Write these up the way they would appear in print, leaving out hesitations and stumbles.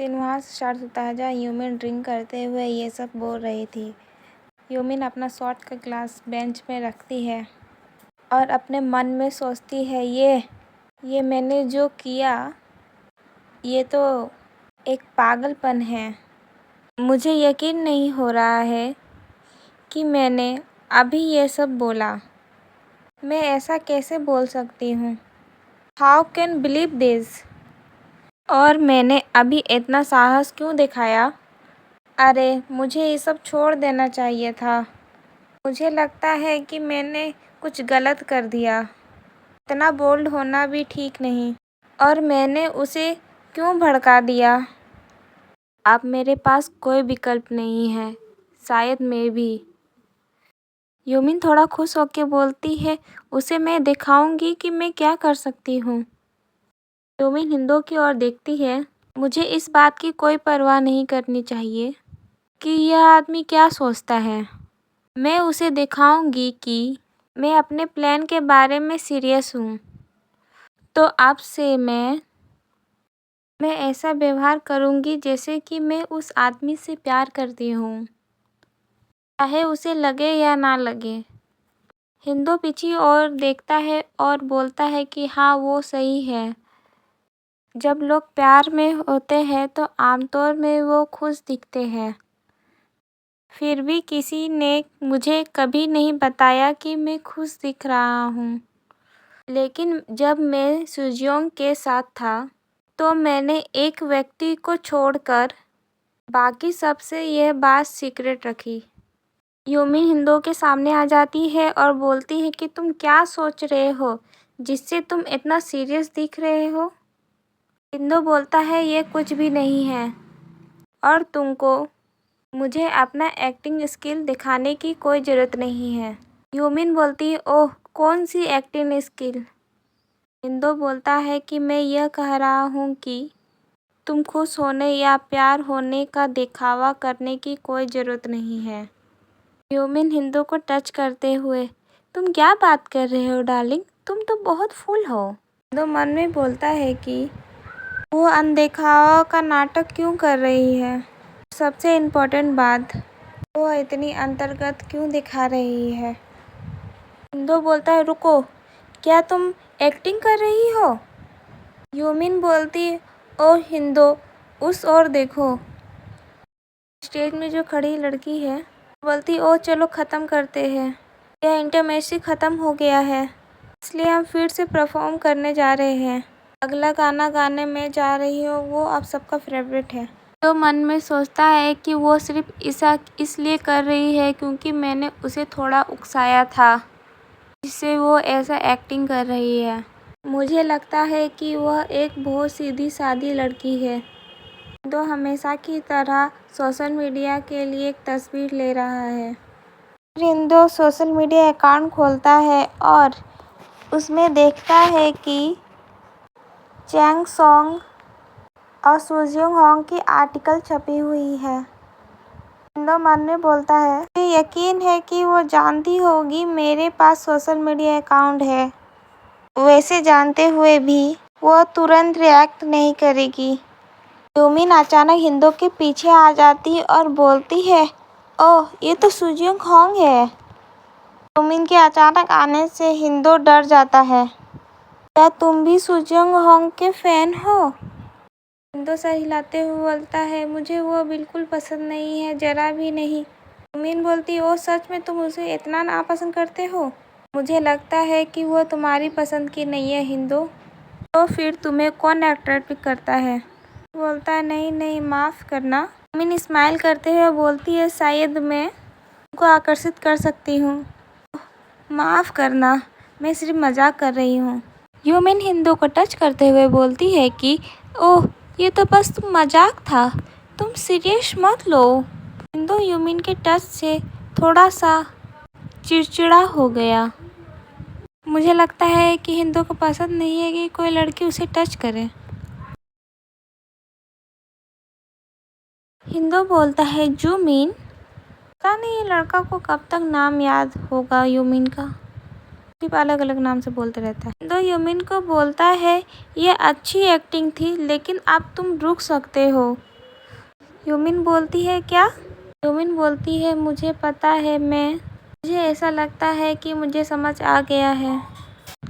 दिन वहाँ से स्टार्ट होता है जहाँ यूमिन ड्रिंक करते हुए ये सब बोल रही थी। यूमिन अपना शॉट का ग्लास बेंच में रखती है और अपने मन में सोचती है ये मैंने जो किया ये तो एक पागलपन है। मुझे यकीन नहीं हो रहा है कि मैंने अभी ये सब बोला। मैं ऐसा कैसे बोल सकती हूँ? How can believe this? और मैंने अभी इतना साहस क्यों दिखाया? अरे मुझे ये सब छोड़ देना चाहिए था। मुझे लगता है कि मैंने कुछ गलत कर दिया। इतना बोल्ड होना भी ठीक नहीं। और मैंने उसे क्यों भड़का दिया? अब मेरे पास कोई विकल्प नहीं है, शायद मैं भी। यूमिन थोड़ा खुश होकर बोलती है, उसे मैं दिखाऊंगी कि मैं क्या कर सकती हूँ। यूमिन हिंदू की ओर देखती है। मुझे इस बात की कोई परवाह नहीं करनी चाहिए कि यह आदमी क्या सोचता है। मैं उसे दिखाऊंगी कि मैं अपने प्लान के बारे में सीरियस हूँ। तो अब से मैं ऐसा व्यवहार करूँगी जैसे कि मैं उस आदमी से प्यार करती हूँ, चाहे उसे लगे या ना लगे। हिंदू पीछे और देखता है और बोलता है कि हाँ वो सही है। जब लोग प्यार में होते हैं तो आमतौर में वो खुश दिखते हैं। फिर भी किसी ने मुझे कभी नहीं बताया कि मैं खुश दिख रहा हूँ। लेकिन जब मैं सुजियोंग के साथ था तो मैंने एक व्यक्ति को छोड़कर बाकी सबसे यह बात सीक्रेट रखी। यूमिन हिंदू के सामने आ जाती है और बोलती है कि तुम क्या सोच रहे हो जिससे तुम इतना सीरियस दिख रहे हो? हिंदू बोलता है ये कुछ भी नहीं है और तुमको मुझे अपना एक्टिंग स्किल दिखाने की कोई ज़रूरत नहीं है। यूमिन बोलती है ओह कौन सी एक्टिंग स्किल? हिंदू बोलता है कि मैं यह कह रहा हूँ कि तुम खुश होने या प्यार होने का दिखावा करने की कोई ज़रूरत नहीं है। यूमिन हिंदू को टच करते हुए, तुम क्या बात कर रहे हो डार्लिंग? तुम तो बहुत फूल हो। हिंदू मन में बोलता है कि वो अनदेखावा का नाटक क्यों कर रही है। सबसे इम्पोर्टेंट बात, वो इतनी अंतर्गत क्यों दिखा रही है। हिंदू बोलता है रुको, क्या तुम एक्टिंग कर रही हो? यूमिन बोलती ओ हिंदू उस ओर देखो। स्टेज में जो खड़ी लड़की है बोलती ओ चलो ख़त्म करते हैं, यह इंटरमेसी ख़त्म हो गया है इसलिए हम फिर से परफॉर्म करने जा रहे हैं। अगला गाना गाने में जा रही हूँ वो आप सबका फेवरेट है। तो मन में सोचता है कि वो सिर्फ ऐसा इसलिए कर रही है क्योंकि मैंने उसे थोड़ा उकसाया था जिससे वो ऐसा एक्टिंग कर रही है। मुझे लगता है कि वह एक बहुत सीधी सादी लड़की है। तो हमेशा की तरह सोशल मीडिया के लिए एक तस्वीर ले रहा है। रिंदो सोशल मीडिया अकाउंट खोलता है और उसमें देखता है कि चैंग सॉन्ग और सुजियोंग होंग की आर्टिकल छपी हुई है। रिंदो मन में बोलता है मुझे यकीन है कि वो जानती होगी मेरे पास सोशल मीडिया अकाउंट है। वैसे जानते हुए भी वो तुरंत रिएक्ट नहीं करेगी। यूमिन अचानक हिंदू के पीछे आ जाती और बोलती है ओह ये तो सुजियोंग होंग है। यूमिन के अचानक आने से हिंदू डर जाता है। क्या तुम भी सुजियोंग होंग के फैन हो? हिंदू सर हिलाते हुए बोलता है मुझे वो बिल्कुल पसंद नहीं है, जरा भी नहीं। यूमिन बोलती ओ सच में तुम उसे इतना नापसंद करते हो? मुझे लगता है कि वो तुम्हारी पसंद की नहीं है हिंदू। तो फिर तुम्हें कौन अट्रैक्ट करता है? बोलता है नहीं माफ़ करना। यूमिन स्माइल करते हुए बोलती है शायद मैं उनको आकर्षित कर सकती हूँ। माफ़ करना, मैं सिर्फ मजाक कर रही हूँ। यूमिन हिंदू को टच करते हुए बोलती है कि ओह ये तो बस तुम मजाक था, तुम सीरियस मत लो। हिंदू यूमिन के टच से थोड़ा सा चिड़चिड़ा हो गया। मुझे लगता है कि हिंदू को पसंद नहीं है कि कोई लड़की उसे टच करे। हिंदू बोलता है जूमिन, पता नहीं ये लड़का को कब तक नाम याद होगा यूमिन का, सिर्फ अलग अलग नाम से बोलते रहता है। हिंदू यूमिन को बोलता है ये अच्छी एक्टिंग थी लेकिन अब तुम रुक सकते हो। यूमिन बोलती है क्या? यूमिन बोलती है मुझे पता है, मुझे ऐसा लगता है कि मुझे समझ आ गया है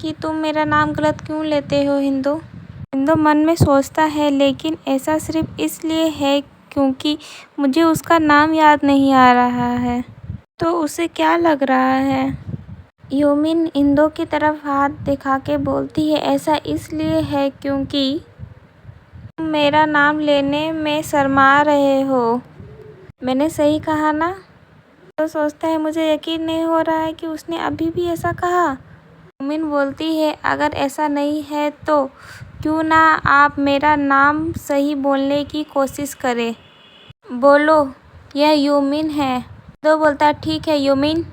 कि तुम मेरा नाम गलत क्यों लेते हो हिंदू। हिंदू मन में सोचता है लेकिन ऐसा सिर्फ इसलिए है क्योंकि मुझे उसका नाम याद नहीं आ रहा है। तो उसे क्या लग रहा है? यूमिन हिंदू की तरफ हाथ दिखा के बोलती है ऐसा इसलिए है क्योंकि तुम मेरा नाम लेने में शर्मा रहे हो। मैंने सही कहा ना? तो सोचता है मुझे यकीन नहीं हो रहा है कि उसने अभी भी ऐसा कहा। यूमिन बोलती है अगर ऐसा नहीं है तो क्यों ना आप मेरा नाम सही बोलने की कोशिश करें। बोलो, यह यूमिन है। तो बोलता है ठीक है यूमिन।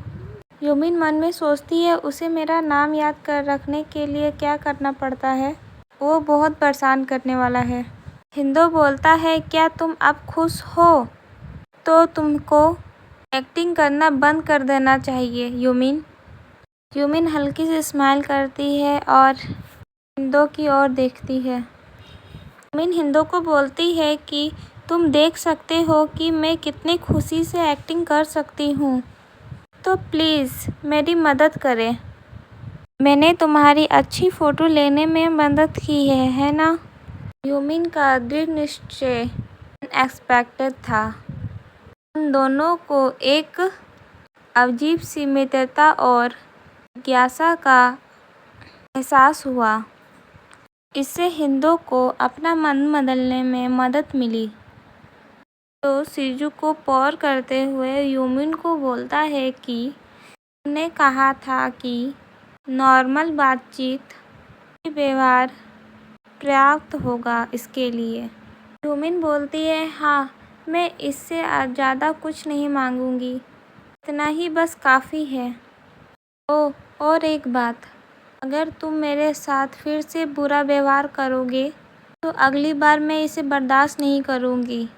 यूमिन मन में सोचती है उसे मेरा नाम याद कर रखने के लिए क्या करना पड़ता है। वो बहुत परेशान करने वाला है। हिंदू बोलता है क्या तुम अब खुश हो? तो तुमको एक्टिंग करना बंद कर देना चाहिए यूमिन। यूमिन हल्की सी स्माइल करती है और हिंदू की ओर देखती है। यूमिन हिंदू को बोलती है कि तुम देख सकते हो कि मैं कितनी खुशी से एक्टिंग कर सकती हूँ, तो प्लीज़ मेरी मदद करें। मैंने तुम्हारी अच्छी फ़ोटो लेने में मदद की है ना? यूमिन का दृढ़ निश्चय अनएक्सपेक्टेड था। उन दोनों को एक अजीब सी मित्रता और जिज्ञासा का एहसास हुआ। इससे हिंदू को अपना मन बदलने में मदद मिली। तो शिजू को पौर करते हुए यूमिन को बोलता है कि तुमने कहा था कि नॉर्मल बातचीत व्यवहार पर्याप्त होगा इसके लिए। यूमिन बोलती है हाँ, मैं इससे ज़्यादा कुछ नहीं मांगूंगी, इतना ही बस काफ़ी है। ओह, और एक बात, अगर तुम मेरे साथ फिर से बुरा व्यवहार करोगे तो अगली बार मैं इसे बर्दाश्त नहीं करूंगी।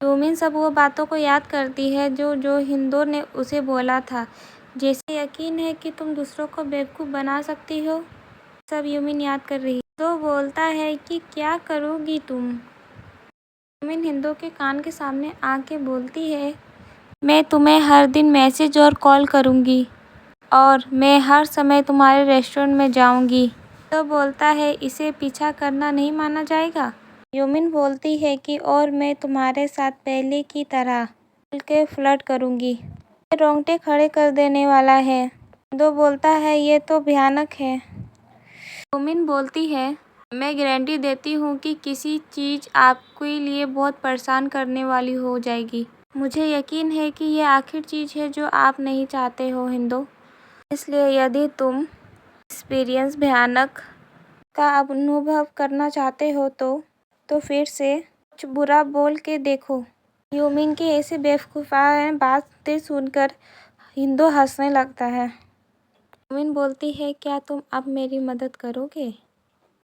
यूमिन सब वो बातों को याद करती है जो हिंदू ने उसे बोला था, जैसे यकीन है कि तुम दूसरों को बेवकूफ़ बना सकती हो। सब यूमिन याद कर रही है। तो बोलता है कि क्या करोगी तुम? यूमिन हिंदू के कान के सामने आके बोलती है मैं तुम्हें हर दिन मैसेज और कॉल करूँगी और मैं हर समय तुम्हारे रेस्टोरेंट में जाऊँगी। तो बोलता है इसे पीछा करना नहीं माना जाएगा। यूमिन बोलती है कि और मैं तुम्हारे साथ पहले की तरह खुल के फ्लर्ट करूँगी। ये रोंगटे खड़े कर देने वाला है। दो बोलता है ये तो भयानक है। यूमिन बोलती है मैं गारंटी देती हूँ कि किसी चीज़ आपके लिए बहुत परेशान करने वाली हो जाएगी। मुझे यकीन है कि ये आखिर चीज़ है जो आप नहीं चाहते हो हिंदू। इसलिए यदि तुम एक्सपीरियंस भयानक का अनुभव करना चाहते हो तो फिर से कुछ बुरा बोल के देखो। यूमिन की ऐसे बेवकूफ़ाना बातें सुनकर हिंदू हंसने लगता है। यूमिन बोलती है क्या तुम अब मेरी मदद करोगे?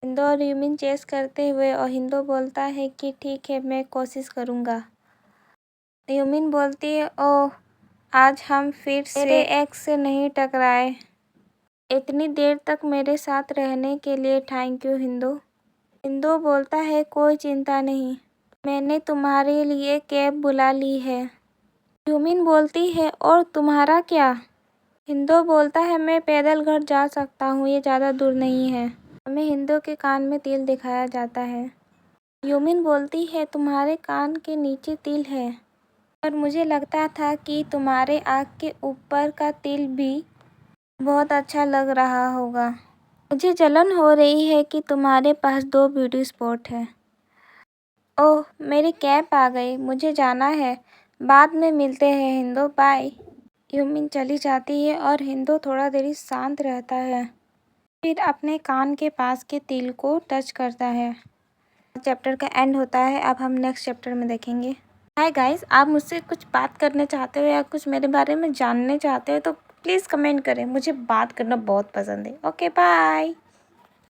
हिंदू और यूमिन चेस करते हुए और हिंदू बोलता है कि ठीक है, मैं कोशिश करूँगा। यूमिन बोलती है ओह, आज हम फिर से मेरे एक्स से नहीं टकराए। इतनी देर तक मेरे साथ रहने के लिए थैंक यू हिंदू। हिंदू बोलता है कोई चिंता नहीं, मैंने तुम्हारे लिए कैब बुला ली है। यूमिन बोलती है और तुम्हारा क्या? हिंदू बोलता है मैं पैदल घर जा सकता हूँ, ये ज़्यादा दूर नहीं है। हमें हिंदू के कान में तिल दिखाया जाता है। यूमिन बोलती है तुम्हारे कान के नीचे तिल है और मुझे लगता था कि तुम्हारे आँख के ऊपर का तिल भी बहुत अच्छा लग रहा होगा। मुझे जलन हो रही है कि तुम्हारे पास 2 ब्यूटी स्पॉट है। ओह, मेरी कैब आ गई, मुझे जाना है, बाद में मिलते हैं हिंदू, बाय। यूमिन चली जाती है और हिंदू थोड़ा देर शांत रहता है, फिर अपने कान के पास के तिल को टच करता है। चैप्टर का एंड होता है। अब हम नेक्स्ट चैप्टर में देखेंगे। हाय गाइस, आप मुझसे कुछ बात करना चाहते हो या कुछ मेरे बारे में जानने चाहते हो तो प्लीज़ कमेंट करें। मुझे बात करना बहुत पसंद है। Okay, bye.